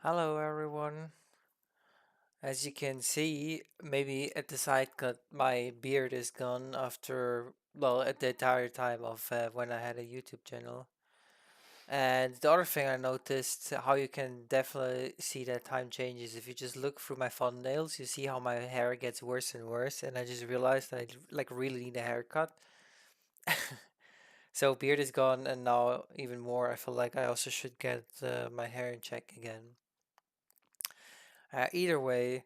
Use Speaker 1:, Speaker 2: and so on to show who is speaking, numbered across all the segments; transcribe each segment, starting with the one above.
Speaker 1: Hello everyone. As you can see, maybe at the side cut my beard is gone after at the entire time of when I had a YouTube channel. And the other thing I noticed how you can definitely see that time changes if you just look through my thumbnails, you see how my hair gets worse and worse, and I just realized I like really need a haircut. So beard is gone, and now even more, I feel like I also should get my hair in check again. Either way,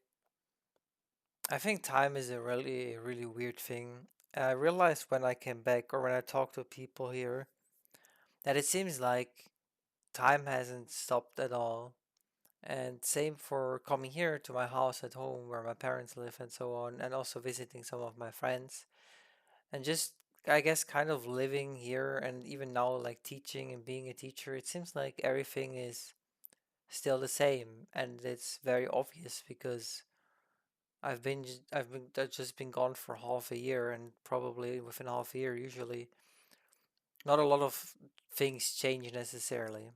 Speaker 1: I think time is a really weird thing. I realized when I came back or when I talked to people here that it seems like time hasn't stopped at all. And same for coming here to my house at home where my parents live and so on, and also visiting some of my friends. And just, I guess, kind of living here and even now, like teaching and being a teacher, it seems like everything is still the same. And it's very obvious because I've just been gone for half a year, and probably within half a year, usually not a lot of things change necessarily.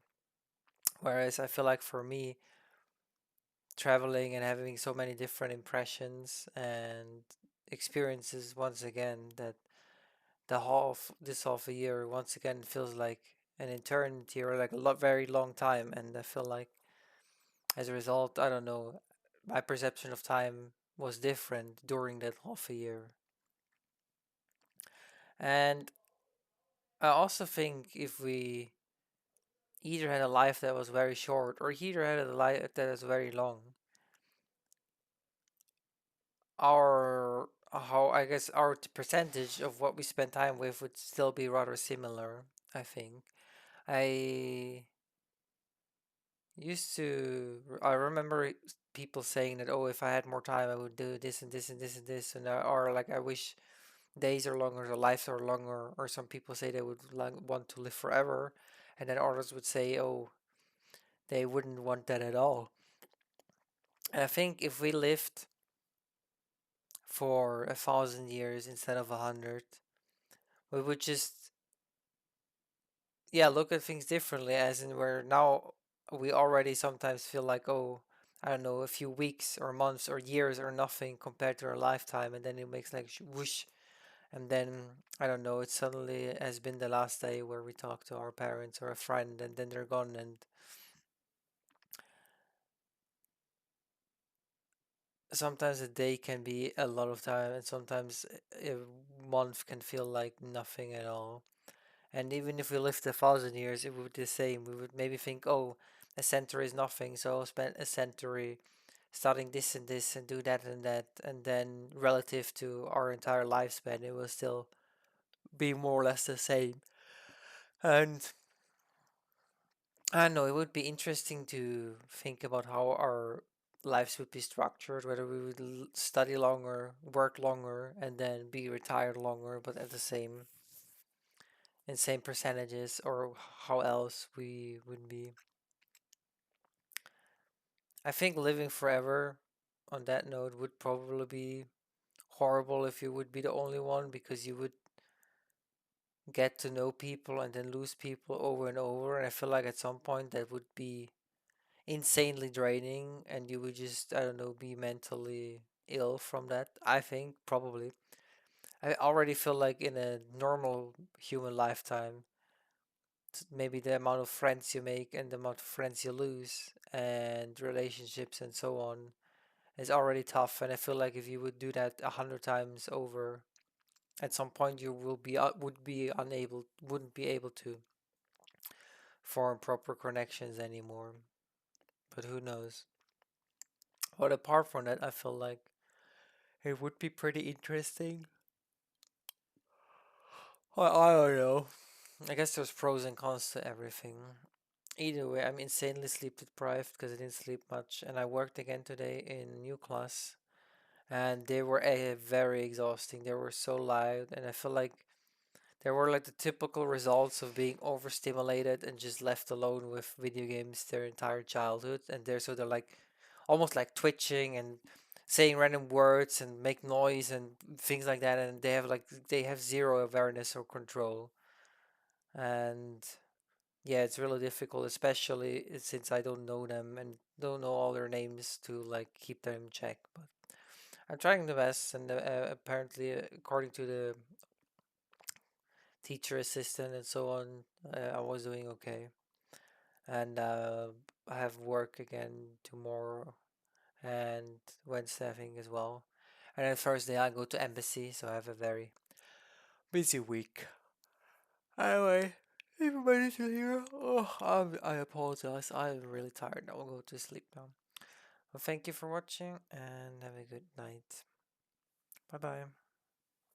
Speaker 1: Whereas I feel like for me, traveling and having so many different impressions and experiences once again, that this half a year once again feels like an eternity or like a lot very long time, and I feel like as a result, I don't know, my perception of time was different during that half a year. And I also think if we either had a life that was very short or either had a life that was very long, our how I guess our percentage of what we spend time with would still be rather similar, I think. I I remember people saying that, oh, if I had more time, I would do this and this and this and this, and or like I wish days are longer, or lives are longer, or some people say they would like want to live forever, and then others would say, oh, they wouldn't want that at all. And I think if we lived for 1,000 years instead of 100, we would just, yeah, look at things differently. As in, where now we already sometimes feel like, oh, I don't know, a few weeks or months or years are nothing compared to our lifetime, and then it makes like whoosh, and then I don't know, it suddenly has been the last day where we talk to our parents or a friend, and then they're gone, and sometimes a day can be a lot of time, and sometimes a month can feel like nothing at all. And even if we lived 1,000 years, it would be the same. We would maybe think, oh, a century is nothing, so I'll spend a century studying this and this and do that and that. And then relative to our entire lifespan, it will still be more or less the same. And I don't know, it would be interesting to think about how our lives would be structured, whether we would study longer, work longer, and then be retired longer, but at the same percentages, or how else we would be. I think living forever on that note would probably be horrible if you would be the only one, because you would get to know people and then lose people over and over. And I feel like at some point that would be insanely draining, and you would just, I don't know, be mentally ill from that. I think probably. I already feel like in a normal human lifetime, maybe the amount of friends you make and the amount of friends you lose and relationships and so on is already tough. And I feel like if you would do that 100 times over, at some point you will be would be unable wouldn't be able to form proper connections anymore. But who knows? But apart from that, I feel like it would be pretty interesting. I don't know. I guess there's pros and cons to everything. Either way, I'm insanely sleep deprived because I didn't sleep much, and I worked again today in a new class, and they were very exhausting. They were so loud, and I feel like they were like the typical results of being overstimulated and just left alone with video games their entire childhood. And they're like almost like twitching and saying random words and make noise and things like that. And they have zero awareness or control. And Yeah, it's really difficult, especially since I don't know them and don't know all their names to like keep them in check. But I'm trying the best, and apparently, according to the teacher assistant and so on, I was doing okay. And I have work again tomorrow and Wednesday, I think, as well. And then Thursday, I go to embassy, so I have a very busy week. Anyway, everybody's here. Oh, I apologize. I'm really tired. I will go to sleep now. Well, thank you for watching and have a good night. Bye bye.